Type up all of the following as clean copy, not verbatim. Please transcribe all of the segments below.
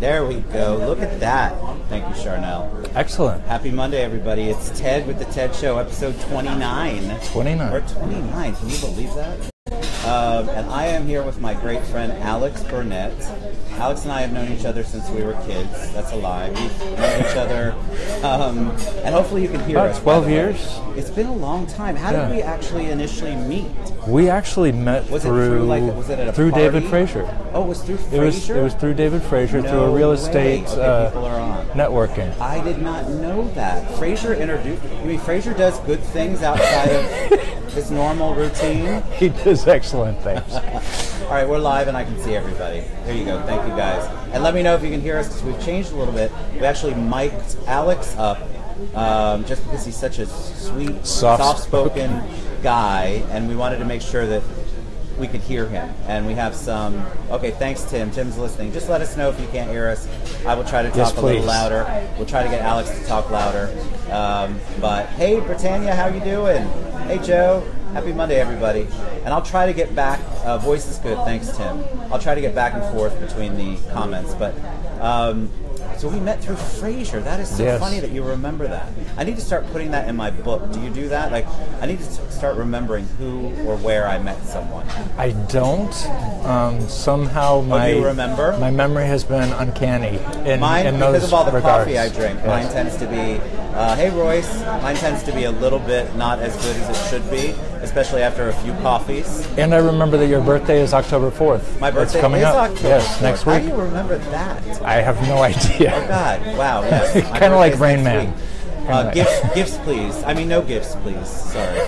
There we go. Look at that. Thank you, Charnel. Excellent. Happy Monday, everybody. It's Ted with the Ted Show, episode 29. 29. Or 29. Can you believe that? And I am here with my great friend, Alex Burnett. Alex and I have known each other since we were kids. That's a lie. We've known each other, and hopefully you can hear us. About 12 years. It's been a long time. How did we actually initially meet? We actually met through David Frazier. Oh, it was through Frazier? It was through David Frazier, through a real estate networking. I did not know that. Frazier introduced... You mean Frazier does good things outside of his normal routine? He does excellent things. All right, we're live and I can see everybody. There you go. Thank you, guys. And let me know if you can hear us because we've changed a little bit. We actually mic'd Alex up just because he's such a sweet, soft-spoken guy, and we wanted to make sure that we could hear him. And we have some... Okay, thanks, Tim. Tim's listening. Just let us know if you can't hear us. I will try to talk a little louder. We'll try to get Alex to talk louder. But hey, Britannia, how you doing? Hey, Joe. Happy Monday, everybody. And I'll try to get back... voice is good. Thanks, Tim. I'll try to get back and forth between the comments. But... so we met through Frazier. That is so funny that you remember that. I need to start putting that in my book. Do you do that? Like, I need to start remembering who or where I met someone. I don't. Somehow do you remember? My memory has been uncanny in because of all the regards. Coffee I drink. Yes. Mine tends to be, hey Royce, mine tends to be a little bit not as good as it should be, especially after a few coffees. And I remember that your birthday is October 4th. My birthday is October 4th. Next week. How do you remember that? I have no idea. Oh God! Wow. Yes. Kind of like Rain Man. Gifts, please. I mean, no gifts, please. Sorry.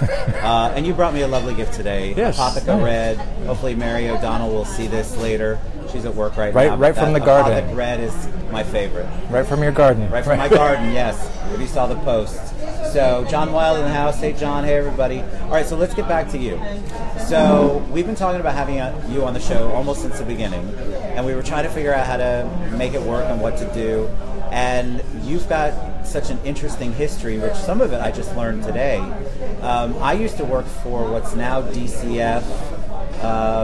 And you brought me a lovely gift today. Yes. Apotheca Red. Hopefully, Mary O'Donnell will see this later. She's at work right now. Right from the garden. Apotheca Red is my favorite. Right from your garden. Right from my garden. Yes. If you saw the post. So, John Wild in the house. Hey, John. Hey, everybody. All right. So let's get back to you. So we've been talking about having you on the show almost since the beginning, and we were trying to figure out how to make it work and what to do. And you've got such an interesting history, which some of it I just learned today. I used to work for what's now DCF,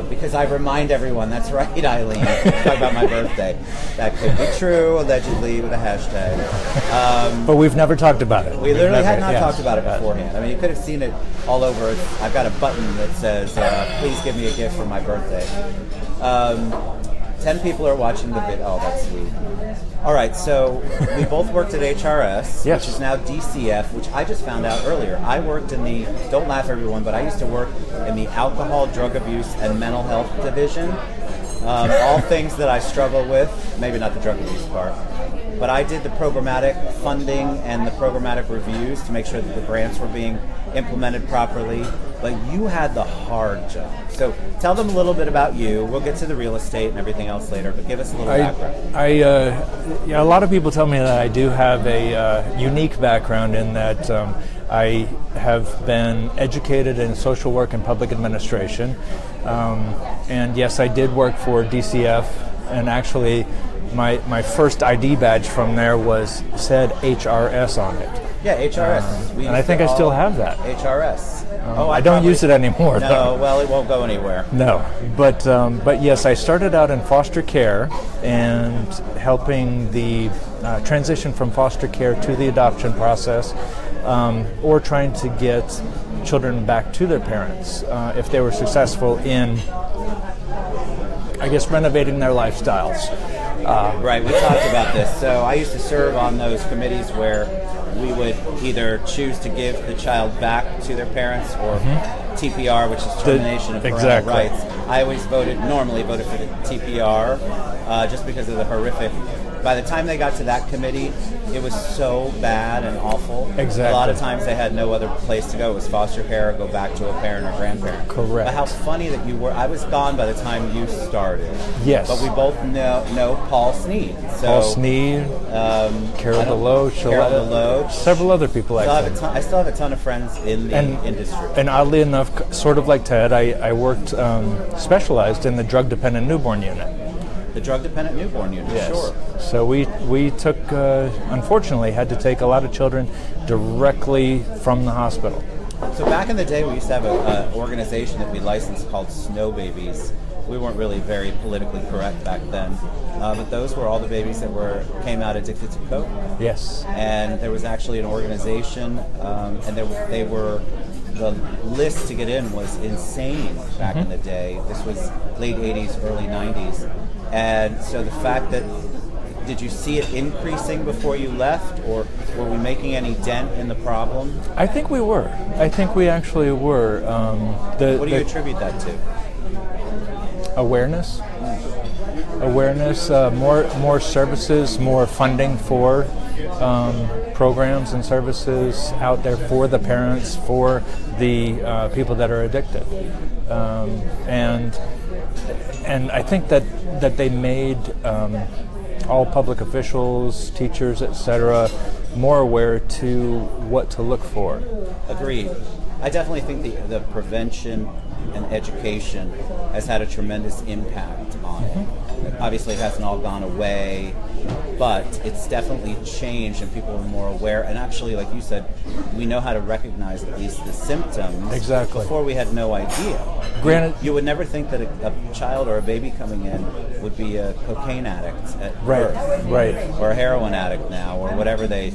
because I remind everyone, that's right, Eileen, talk about my birthday. That could be true, allegedly, with a hashtag. But we've never talked about it. We literally had not talked about it beforehand. I mean, you could have seen it all over. I've got a button that says, please give me a gift for my birthday. 10 people are watching the video. Oh, that's sweet. All right, so we both worked at HRS, which is now DCF, which I just found out earlier. I worked in the, don't laugh everyone, but I used to work in the alcohol, drug abuse, and mental health division. All things that I struggle with, maybe not the drug abuse part. But I did the programmatic funding and the programmatic reviews to make sure that the grants were being implemented properly. But you had the hard job. So tell them a little bit about you. We'll get to the real estate and everything else later, but give us a little background. A lot of people tell me that I do have a unique background in that I have been educated in social work and public administration. And yes, I did work for DCF, and actually my first ID badge from there said HRS on it. Yeah, HRS. And I think I still have that. HRS. I don't use it anymore. No, well, it won't go anywhere. No, but yes, I started out in foster care and helping the transition from foster care to the adoption process, or trying to get children back to their parents if they were successful in, I guess, renovating their lifestyles. Right, we talked about this. So I used to serve on those committees where we would either choose to give the child back to their parents or TPR, which is termination of parental rights. I always normally voted for the TPR just because of the horrific. By the time they got to that committee, it was so bad and awful. Exactly. A lot of times they had no other place to go. It was foster care or go back to a parent or grandparent. Correct. But how funny that you were. I was gone by the time you started. Yes. But we both know Paul Sneed. So, Paul Sneed, Carol Deloach, several other people. I still have a ton of friends in the industry. And oddly enough, sort of like Ted, I worked specialized in the drug-dependent newborn unit. The drug-dependent newborn unit, yes. Sure. So we took, unfortunately, had to take a lot of children directly from the hospital. So back in the day, we used to have an organization that we licensed called Snow Babies, we weren't really very politically correct back then. But those were all the babies that came out addicted to coke. Yes. And there was actually an organization, and the list to get in was insane back in the day. This was late 80s, early 90s. And so the fact that, did you see it increasing before you left, or were we making any dent in the problem? I think we were. I think we actually were. What do you attribute that to? Awareness. Awareness, more services, more funding for programs and services out there for the parents, for the people that are addicted, and I think that they made all public officials, teachers, etc., more aware to what to look for. Agreed. I definitely think the prevention and education has had a tremendous impact on it. Obviously, it hasn't all gone away, but it's definitely changed, and people are more aware. And actually, like you said, we know how to recognize at least the symptoms. Exactly. Before we had no idea. Granted, you would never think that a child or a baby coming in would be a cocaine addict at birth, right, or a heroin addict now, or whatever they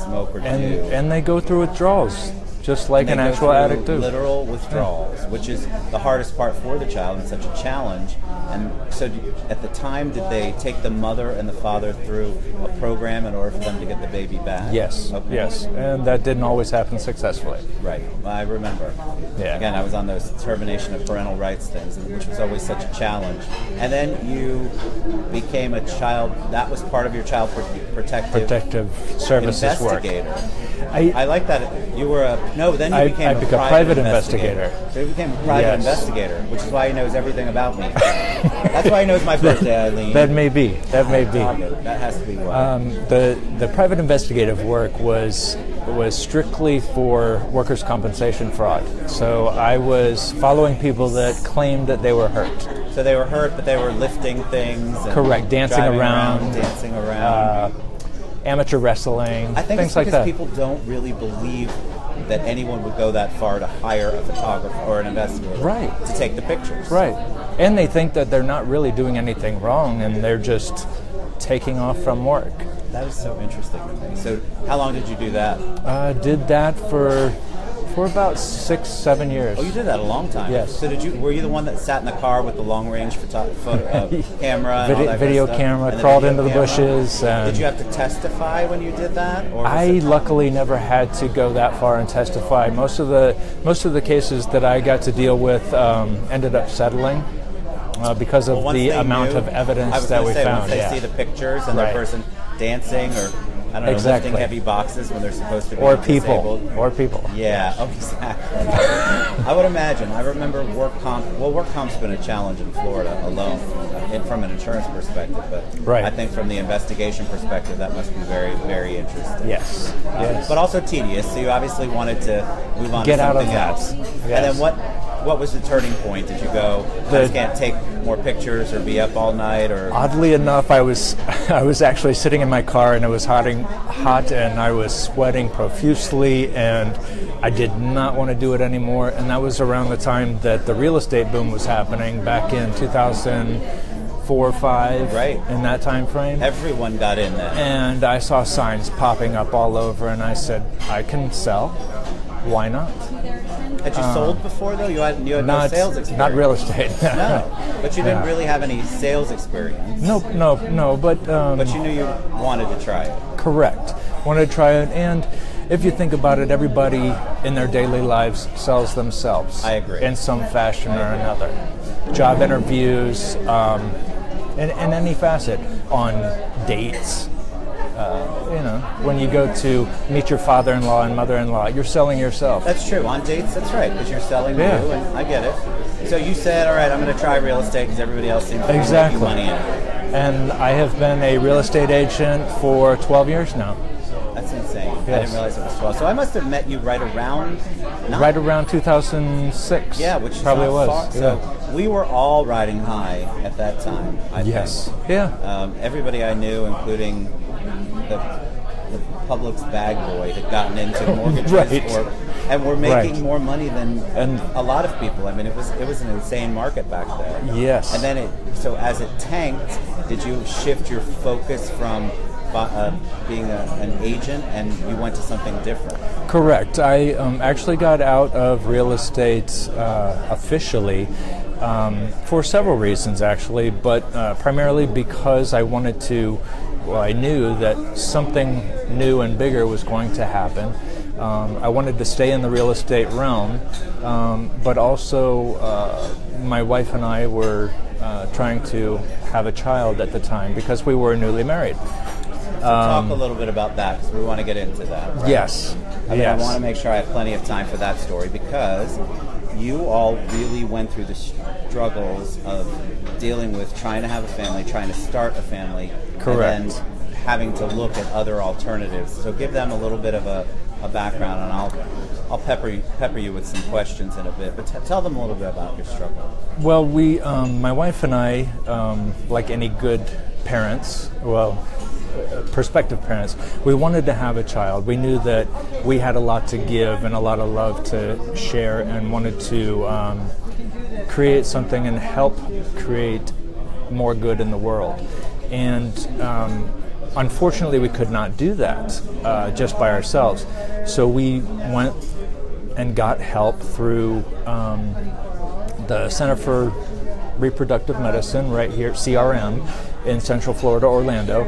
smoke or do. And they go through withdrawals. Just like an actual addict too. Literal withdrawals, which is the hardest part for the child and such a challenge. And so at the time, did they take the mother and the father through a program in order for them to get the baby back? Yes, okay. Yes. And that didn't always happen successfully. Right, well, I remember. Yeah. Again, I was on those termination of parental rights things, which was always such a challenge. And then you became a child, that was part of your child protective services investigator work. I like that. You were then you became a private investigator. So you became a private investigator, which is why he knows everything about me. That's why he knows my birthday, Eileen. That may be. That has to be why. The private investigative work was strictly for workers' compensation fraud. So I was following people that claimed that they were hurt. So they were hurt, but they were lifting things. And correct, dancing around. Amateur wrestling, I think things like that. People don't really believe that anyone would go that far to hire a photographer or an investigator to take the pictures. Right. And they think that they're not really doing anything wrong and they're just taking off from work. That is so interesting to me. So how long did you do that? Did that for about 6-7 years. Oh, you did that a long time. Yes. So were you the one that sat in the car with the long range camera, and all that video camera, crawled into the bushes? Did you have to testify when you did that? Or I luckily never had to go that far and testify. Most of the cases that I got to deal with ended up settling. Because of the amount of evidence that we found. Once they see the pictures and the person dancing or I don't know, lifting heavy boxes when they're supposed to be disabled. Or people. Yeah, exactly. I would imagine. I remember work comp. Well, work comp's been a challenge in Florida alone, from an insurance perspective. But I think from the investigation perspective, that must be very, very interesting. Yes. But also tedious. So you obviously wanted to move on to something out of that. else. Yes. And then what was the turning point? Did you go, I just can't take more pictures or be up all night? Or oddly enough, I was actually sitting in my car and it was hot and I was sweating profusely and I did not want to do it anymore. And that was around the time that the real estate boom was happening back in 2004 or 5, in that time frame. Everyone got in then. And I saw signs popping up all over and I said, I can sell. Why not? Had you sold before, though? You had no sales experience? Not real estate. No. But you didn't really have any sales experience? No, but... but you knew you wanted to try it? Correct. Wanted to try it, and if you think about it, everybody in their daily lives sells themselves. I agree. In some fashion or another. Job interviews, in any facet, on dates. When you go to meet your father-in-law and mother-in-law, you're selling yourself. That's true. On dates, that's right, because you're selling you, and I get it. So you said, all right, I'm going to try real estate because everybody else seems to be making money in it. And I have been a real estate agent for 12 years now. That's insane. Yes. I didn't realize it was 12. So I must have met you right around... Right around 2006. Yeah, which probably was. Far. So we were all riding high at that time, I think. Yeah. Everybody I knew, including the Publix bag boy, had gotten into mortgages And we're making Right. more money than And- a lot of people. I mean, it was an insane market back then. Yes. And then so as it tanked, did you shift your focus from being an agent and you went to something different? Correct. I actually got out of real estate officially for several reasons, actually, but primarily because I wanted to, well, I knew that something new and bigger was going to happen. I wanted to stay in the real estate realm, but also my wife and I were trying to have a child at the time because we were newly married. Talk a little bit about that because we want to get into that. Right? Yes. I mean, yes. I want to make sure I have plenty of time for that story because you all really went through the struggles of dealing with trying to have a family, trying to start a family, Correct. and then having to look at other alternatives. So give them a little bit of a background, and I'll pepper you with some questions in a bit. But tell them a little bit about your struggle. Well, we, my wife and I, like any good parents, prospective parents, we wanted to have a child. We knew that we had a lot to give and a lot of love to share and wanted to create something and help create more good in the world. And unfortunately, we could not do that just by ourselves. So we went and got help through the Center for Reproductive Medicine right here, CRM, in Central Florida, Orlando,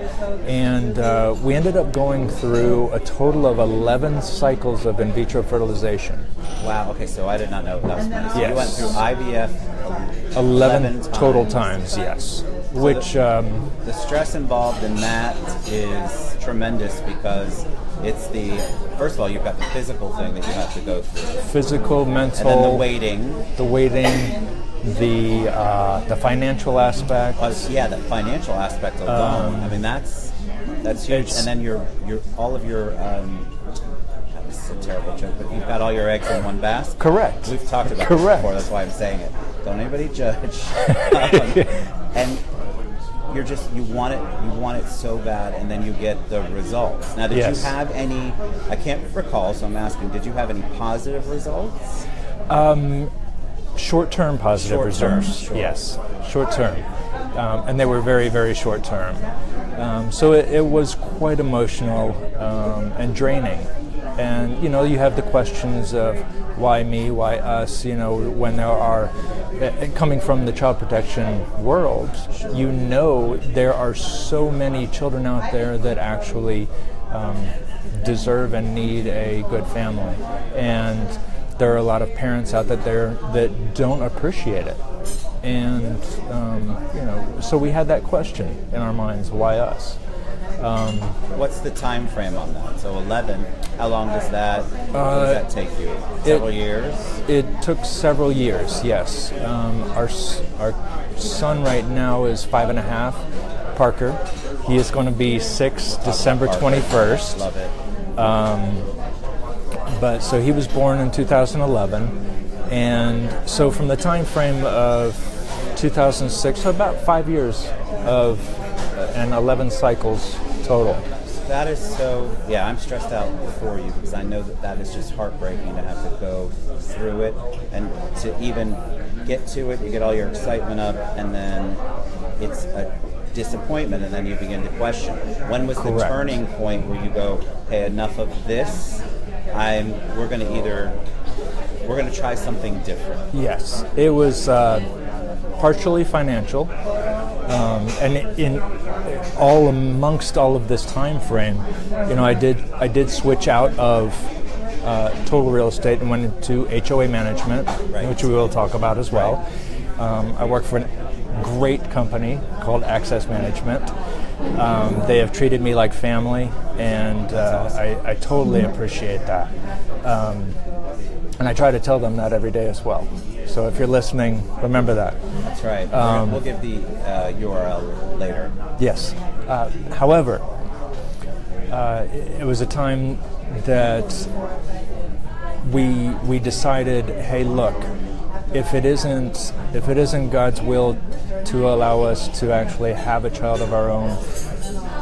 and we ended up going through a total of 11 cycles of in vitro fertilization. Wow, okay, so I did not know that was funny. So Yes. you went through IVF 11 total times, yes. So Which, the stress involved in that is tremendous because it's first of all, you've got the physical thing that you have to go through. physical, mental, And then the waiting. the financial aspect. Yeah, that financial aspect alone. I mean, that's huge. And then all of your that was a terrible joke, but you've got all your eggs in one basket. Correct. We've talked about this before. That's why I'm saying it. Don't anybody judge. And you want it so bad, and then you get the results. Now, did Yes. you have any? I can't recall, so I'm asking. Did you have any positive results? Short-term positive results. Sure. Yes, short-term. And they were very, very short-term. So it was quite emotional and draining. And, you have the questions of why me, why us, when there are, coming from the child protection world, there are so many children out there that actually deserve and need a good family. And there are a lot of parents out there that don't appreciate it. And, so we had that question in our minds, why us? What's the time frame on that? So 11, how long does that take you? Several years? It took several years, yes. Our son right now is 5.5, Parker. He is going to be 6 December 21st. Love it. But so he was born in 2011, and so from the time frame of 2006, so about 5 years of and 11 cycles total. That is so, yeah, I'm stressed out for you because I know that is just heartbreaking to have to go through it and to even get to it, you get all your excitement up and then it's a disappointment and then you begin to question. When was the turning point where you go, hey, enough of this, we're going to try something different? Yes, it was partially financial, and amongst all of this time frame, I did switch out of total real estate and went into HOA management, which we will talk about as well. I work for a great company called Access Management. They have treated me like family, and I totally appreciate that. And I try to tell them that every day as well. So if you're listening, remember that. That's right. We'll give the URL later. Yes. However, it was a time that we decided, hey, look, if it isn't God's will to allow us to actually have a child of our own,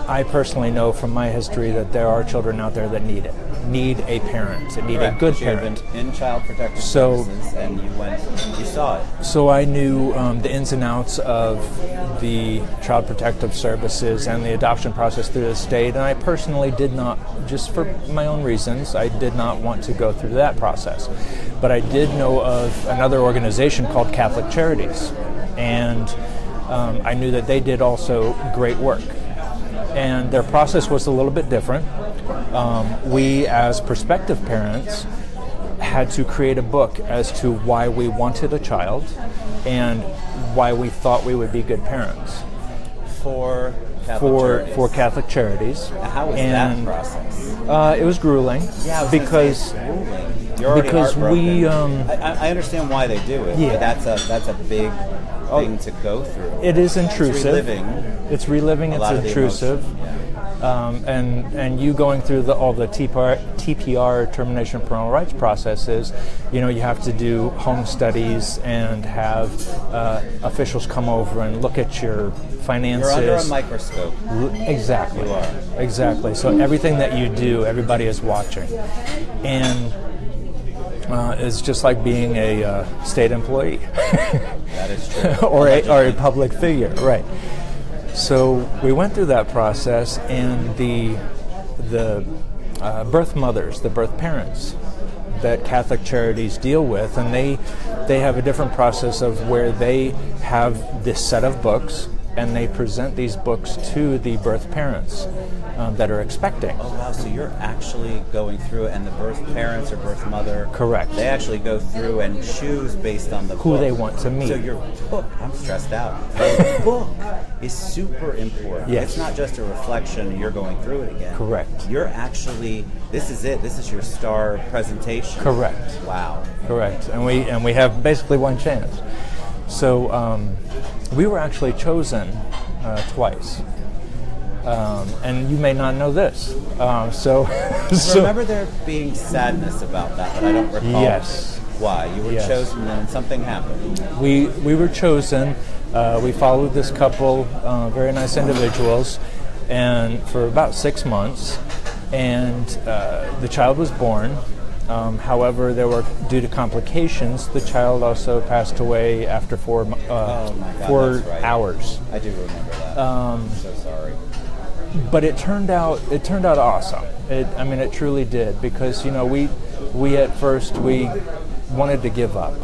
I personally know from my history that there are children out there that need it. need a parent. It need Correct. a good You've parent. been in Child Protective Services, and you saw it. So I knew the ins and outs of the Child Protective Services and the adoption process through the state, and I personally did not, just for my own reasons, I did not want to go through that process. But I did know of another organization called Catholic Charities, and I knew that they did also great work. And their process was a little bit different. We, as prospective parents, had to create a book as to why we wanted a child and why we thought we would be good parents. For Catholic Charities. How was that process? It was grueling. Yeah, I was because gonna say it's grueling. You're already heartbroken. I understand why they do it. Yeah. But that's a big thing to go through. It is intrusive. It's reliving. It's intrusive. And you going through all the TPR, termination of parental rights processes, you have to do home studies and have officials come over and look at your finances. You're under a microscope. Exactly. You are. Exactly. So everything that you do, everybody is watching. And it's just like being a state employee. That is true. or a public figure, right. So we went through that process, and the birth mothers, the birth parents that Catholic Charities deal with, and they have a different process of where they have this set of books, and they present these books to the birth parents that are expecting. Oh wow! So you're actually going through it, and the birth parents or birth mother, correct? They actually go through and choose based on the who book. They want to meet. So your book, I'm stressed out. The book is super important. Yes. It's not just a reflection. You're going through it again. Correct. You're actually. This is it. This is your star presentation. Correct. Wow. Correct. And we have basically one chance. So we were actually chosen twice. And you may not know this. So remember there being sadness about that, but I don't recall. Yes. Why? You were chosen and then something happened. We were chosen. We followed this couple, very nice individuals, and for about 6 months. And the child was born. However, due to complications, the child also passed away after 4 right. hours. I do remember that. I'm so sorry. But it turned out awesome. It truly did, because we at first we wanted to give up,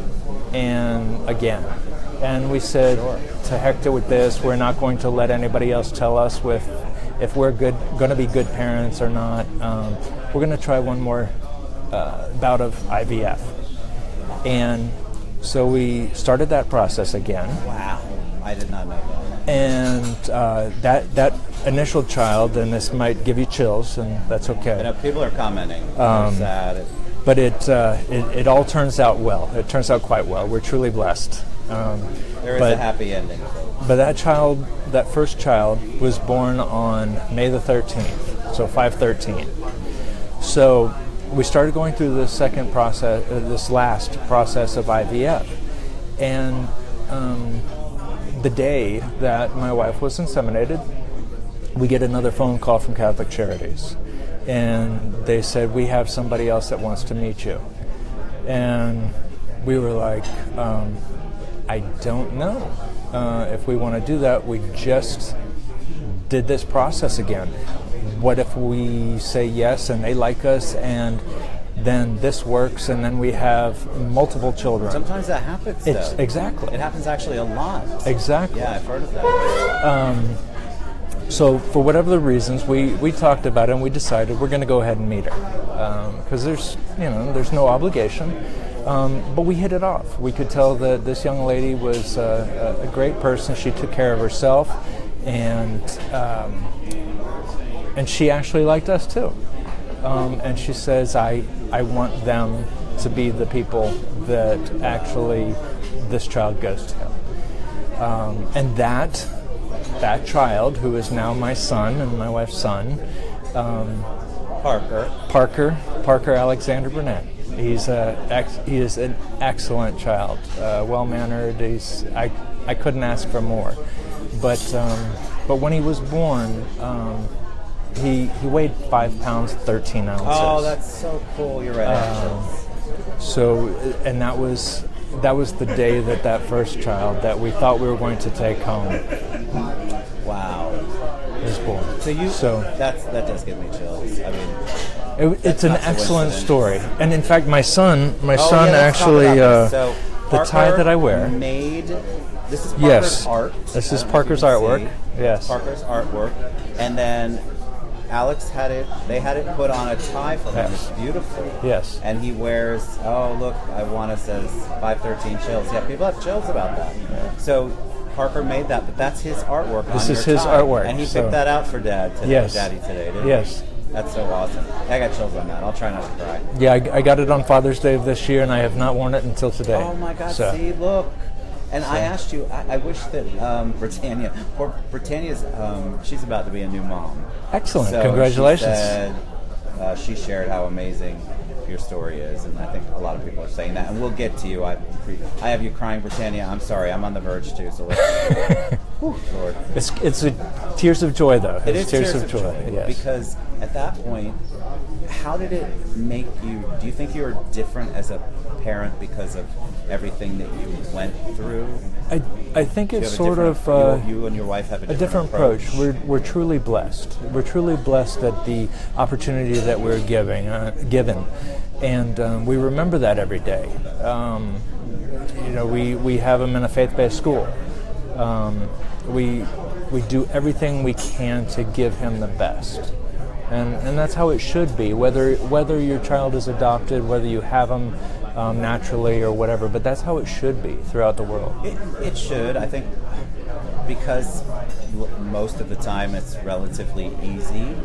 and we said, to heck with this. We're not going to let anybody else tell us if we're going to be good parents or not. We're going to try one more bout of IVF, and so we started that process again. Wow, I did not know that. And that initial child, and this might give you chills, and that's okay. I know people are commenting. They're sad. But it all turns out well. It turns out quite well. We're truly blessed. There is a happy ending. But that first child, was born on May the 13th, so 5/13. So we started going through this last process of IVF, and the day that my wife was inseminated, we get another phone call from Catholic Charities, and they said, we have somebody else that wants to meet you. And we were like, I don't know if we want to do that. We just did this process again. What if we say yes and they like us, and then this works, and then we have multiple children? Sometimes that happens, though. Exactly. It happens actually a lot. Exactly. Yeah, I've heard of that. So for whatever the reasons, we talked about it, and we decided we're going to go ahead and meet her, because there's no obligation. But we hit it off. We could tell that this young lady was a great person. She took care of herself, and she actually liked us too. And she says, I want them to be the people that actually this child goes to. And that child, who is now my son and my wife's son, Parker Alexander Burnett. He is an excellent child, well-mannered. I couldn't ask for more. But when he was born, He weighed 5 pounds 13 ounces. Oh, that's so cool. You're right. So, and that was the day that first child that we thought we were going to take home. Wow. Was born. So that does give me chills. I mean, it's an excellent story. And in fact, my son actually, so the tie that I wear. This is Parker's art. This is Parker's artwork. Yes. Parker's artwork. And then Alex they had it put on a tie for him. It's beautiful. Yes. And he wears, look, Iwana says 513 chills. Yeah, people have chills about that. Yeah. So Parker made that, but that's his artwork. This is his artwork. And he picked that out for Daddy today, didn't he? That's so awesome. I got chills on that. I'll try not to cry. Yeah, I got it on Father's Day of this year, and I have not worn it until today. Oh my God, see, look. And I asked you, I wish that Britannia's, she's about to be a new mom. Excellent. So Congratulations. She said, she shared how amazing your story is, and I think a lot of people are saying that. And we'll get to you. I have you crying, Britannia. I'm sorry. I'm on the verge, too. So let's... Lord. It's tears of joy, though. It is tears of joy. Yes. Because at that point, how did it make you... Do you think you were different as a parent because of everything that you went through? I think it's sort of you and your wife have a different approach. We're truly blessed. We're truly blessed at the opportunity that we're given, and we remember that every day. We have him in a faith-based school. We do everything we can to give him the best. And that's how it should be, whether your child is adopted, whether you have them naturally or whatever, but that's how it should be throughout the world. It should, I think, because most of the time it's relatively easy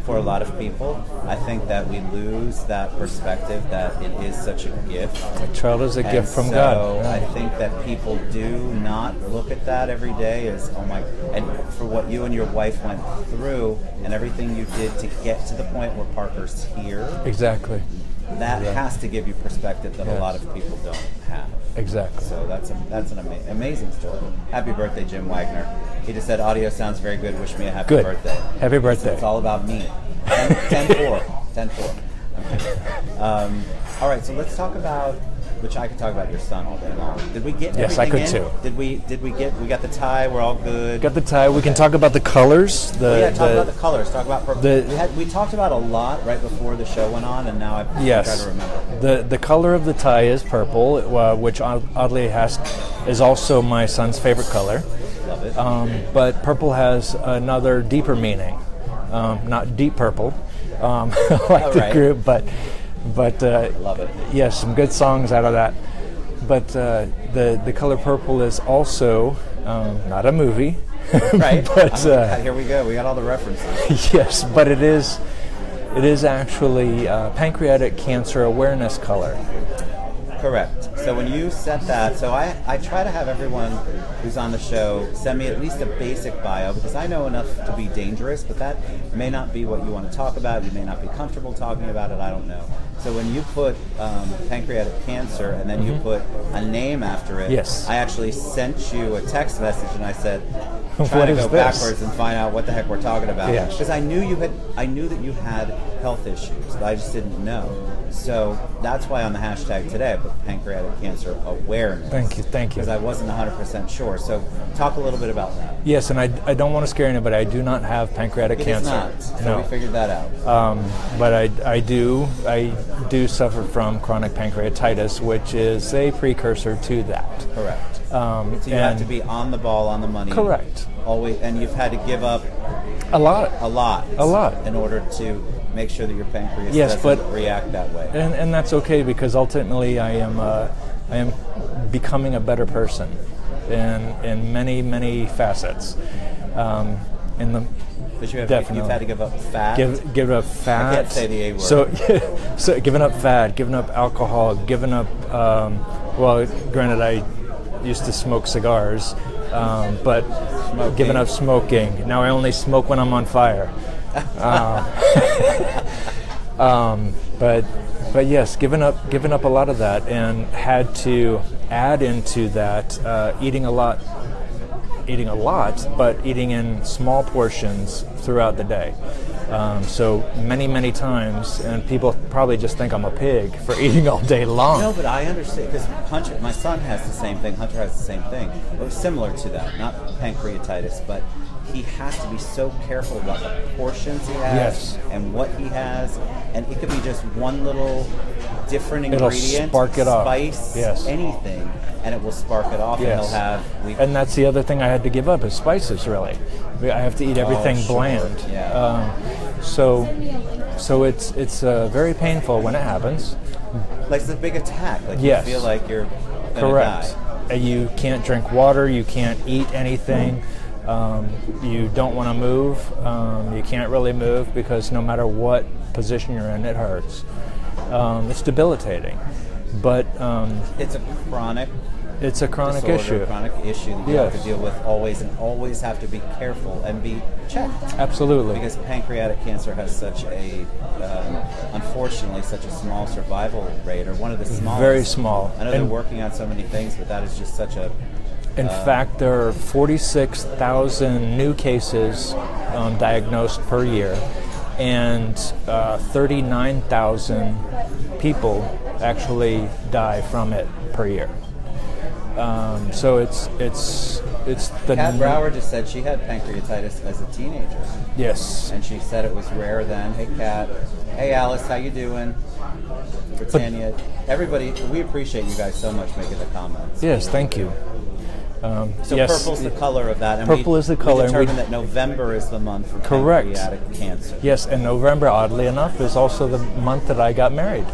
for a lot of people. I think that we lose that perspective that it is such a gift. A child is a gift from God. So I think that people do not look at that every day as, oh my, and for what you and your wife went through and everything you did to get to the point where Parker's here. Exactly. That has to give you perspective that a lot of people don't have. Exactly. So that's an amazing story. Happy birthday, Jim Wagner. He just said, audio sounds very good. Wish me a happy birthday. Happy birthday. It's all about me. 10-4. 10-4. Okay. All right, so let's talk about, which I could talk about your son all day long. Did we get everything Yes, I could in? too. We got the tie, we're all good. Got the tie. We can talk about the colors. Talk about the colors. Talk about purple. We talked about a lot right before the show went on, and now I try to remember. The color of the tie is purple, which oddly is also my son's favorite color. Love it. But purple has another deeper meaning. Not Deep Purple, like the group, but love it. Yes, some good songs out of that. But the color purple is also not a movie, right? But here we go. We got all the references. Yes, but it is actually pancreatic cancer awareness color. Correct. So when you set that, so I try to have everyone who's on the show send me at least a basic bio, because I know enough to be dangerous, but that may not be what you want to talk about. You may not be comfortable talking about it. I don't know. So when you put pancreatic cancer and then you put a name after it, I actually sent you a text message and I said, try to go backwards and find out what the heck we're talking about. Because I knew that you had health issues, but I just didn't know. So that's why on the hashtag today I put pancreatic cancer awareness. Thank you. Because I wasn't 100% sure. So talk a little bit about that. Yes, and I don't want to scare anybody. I do not have pancreatic cancer. It is not. So we figured that out. But I do suffer from chronic pancreatitis, which is a precursor to that. Correct. So you have to be on the ball, on the money. Correct. Always, and you've had to give up a lot in order to make sure that your pancreas doesn't react that way. And that's okay, because ultimately I am becoming a better person in many facets. But you've had to give up fat. Give up fat. I can't say the A word. So giving up fat, giving up alcohol, giving up. Well, granted, I used to smoke cigars, but giving up smoking. Now I only smoke when I'm on fire. But yes, giving up a lot of that, and had to add into that eating a lot, but eating in small portions throughout the day. So many times, and people probably just think I'm a pig for eating all day long. No, but I understand, because Hunter, my son has the same thing, Hunter has the same thing. It was similar to that, not pancreatitis, but he has to be so careful about the portions he has and what he has, and it could be just one little different ingredient, spark it off. Spice, anything, and it will spark it off, and he'll have... And that's the other thing I had to give up is spices, really. I have to eat everything bland. So it's very painful when it happens. Like it's a big attack. Like you feel like you're gonna die. You can't drink water. You can't eat anything. You don't want to move. You can't really move because no matter what position you're in, it hurts. It's debilitating. But it's a chronic. It's a chronic disorder, issue. Chronic issue that you have to deal with always, and always have to be careful and be checked. Absolutely. Because pancreatic cancer has such a, unfortunately, such a small survival rate, or one of the smallest. Very small. I know they're working on so many things, but that is just such a... In fact, there are 46,000 new cases diagnosed per year, and 39,000 people actually die from it per year. So it's the... Kat Brower just said she had pancreatitis as a teenager. Yes. And she said it was rare then. Hey, Kat. Hey, Alice. How you doing? Britannia. Everybody, we appreciate you guys so much making the comments. Yes, thank you. So purple's the color of that. And purple is the color. We determined that November is the month for pancreatic cancer. Yes, and November, oddly enough, is also the month that I got married.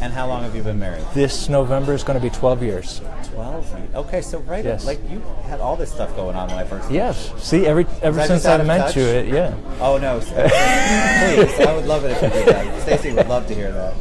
And how long have you been married? This November is going to be 12 years. 12 years. Okay, so like you had all this stuff going on when I first met you. See, ever since I met you, Oh, no. Please, I would love it if you did that. Stacey would love to hear that.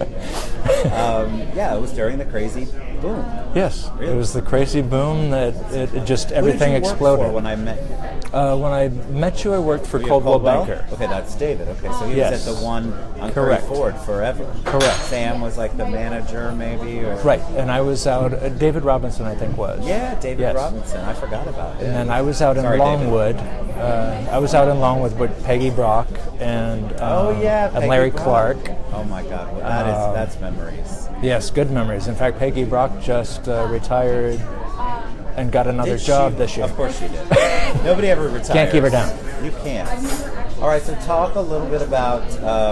It was during the crazy boom. Yes, really? It was the crazy boom that it just everything exploded. exploded. For when I met you? When I met you, I worked for Coldwell Banker. Okay, that's David. Okay, so he was at the one on Curry Ford forever. Correct. Sam was like the manager, maybe? Or... Right, and I was out, David Robinson, I think, was. Yeah, David Robinson. I forgot about it. And then I was out in Longwood. I was out in Longwood with Peggy Brock and and Larry Clark. Oh my God, well, that's memories. Yes, good memories. In fact, Peggy Brock just retired and got another job this year. Of course she did. Nobody ever retires. Can't keep her down. You can't. All right, so talk a little bit about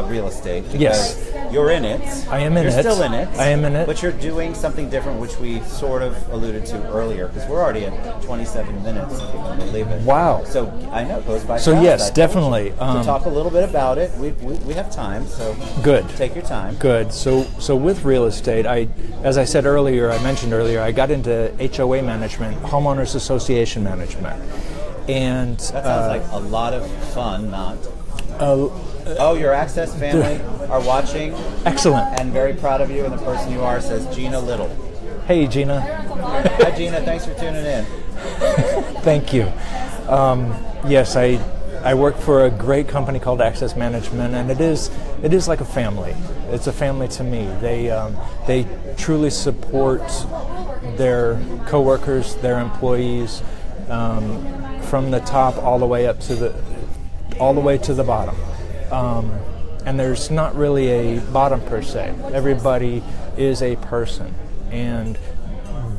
real estate. Yes. You're in it. I am in it. You're still in it. I am in it. But you're doing something different, which we sort of alluded to earlier, because we're already at 27 minutes, if you can believe it. Wow. So I know it goes by fast. So yes, definitely. So talk a little bit about it. We have time, so good. Take your time. Good. So with real estate, as I said earlier, I mentioned earlier, I got into HOA management, homeowners association management. And that sounds like a lot of fun, not... your Access family are watching. Excellent. And very proud of you, and the person you are says Gina Little. Hey, Gina. Hi, Gina. Thanks for tuning in. Thank you. Yes, I work for a great company called Access Management, and it is like a family. It's a family to me. They truly support their coworkers, their employees, from the top all the way up to the bottom. And there's not really a bottom per se. Everybody is a person, and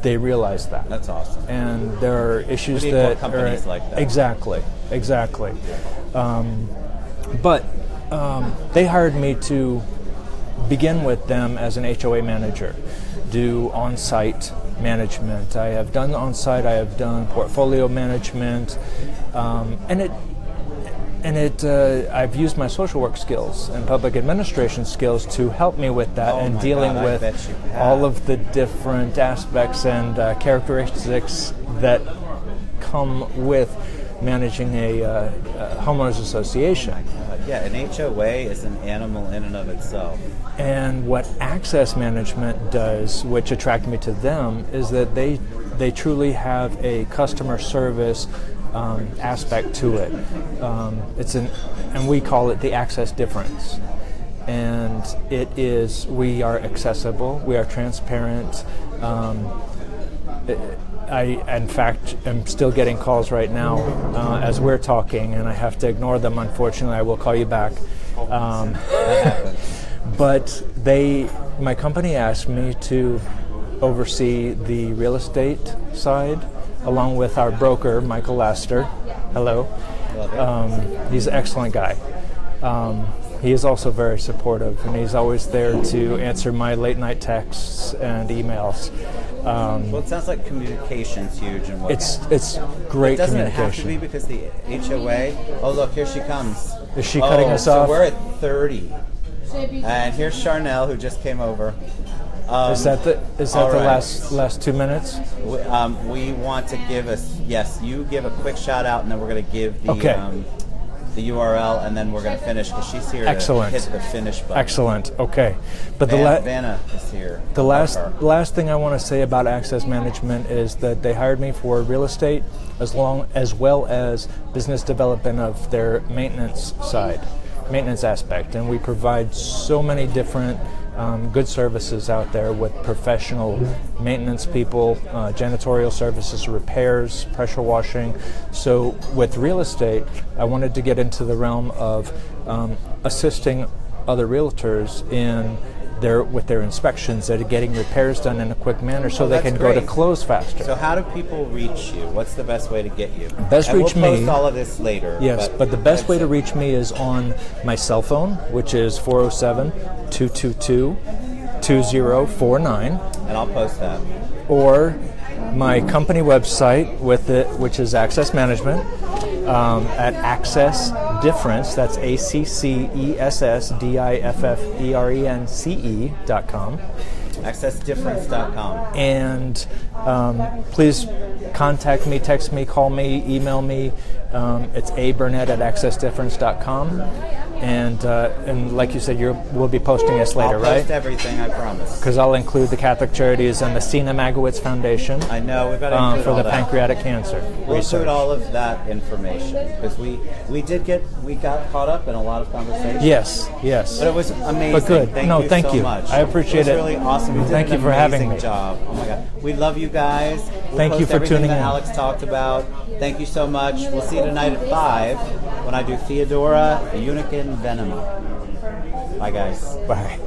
they realize that. That's awesome. And there are issues we need more companies like that. Exactly. But they hired me to begin with them as an HOA manager, do on-site management. I have done on-site. I have done portfolio management, I've used my social work skills and public administration skills to help me with that and dealing with all of the different aspects and characteristics that come with managing a homeowners association. Yeah, an HOA is an animal in and of itself. And what Access Management does, which attracted me to them, is that they truly have a customer service aspect to it. And we call it the Access difference. And it is, we are accessible, we are transparent, I, in fact, am still getting calls right now as we're talking, and I have to ignore them, unfortunately. I will call you back. But my company asked me to oversee the real estate side, along with our broker, Michael Laster. Hello. He's an excellent guy. He is also very supportive, and he's always there to answer my late night texts and emails. Well, it sounds like communication's huge and it's great doesn't communication. It have to be because the HOA? Oh, look, here she comes. Is she cutting us off? So we're at 30, and here's Charnel, who just came over. Is that the last 2 minutes? We want to give you give a quick shout out, and then we're going to give the URL, and then we're going to finish because she's here Excellent. to hit the finish button. Okay. But Vanna is here. The last thing I want to say about Access Management is that they hired me for real estate as well as business development of their maintenance aspect, and we provide so many different good services out there with professional maintenance people, janitorial services, repairs, pressure washing. So with real estate, I wanted to get into the realm of assisting other realtors with their inspections and getting repairs done in a quick manner so they can go to close faster. So how do people reach you? What's the best way to get you? We'll post all of this later. Yes, but the best way to reach me is on my cell phone, which is 407-222-2049. And I'll post that. Or my company website which is Access Management, at Access Difference, that's AccessDiffrence.com. AccessDifference.com. And please contact me, text me, call me, email me. It's Burnett at AccessDifference.com. And like you said, we'll be posting this later, right? I'll post everything, I promise. Because I'll include the Catholic Charities and the Sina Magowitz Foundation. I know, we've got to include for all the that. pancreatic cancer We'll research. include all of that information because we got caught up in a lot of conversations. Yes. But it was amazing. But good. Thank you so much. I appreciate it. It was really awesome. You did Thank an you for having me. amazing job. Oh my God, we love you guys. Thank you for tuning in. That Alex talked about. Thank you so much. We'll see you tonight at 5 when I do Theodora, Eunuch, and Venom. Bye, guys. Bye.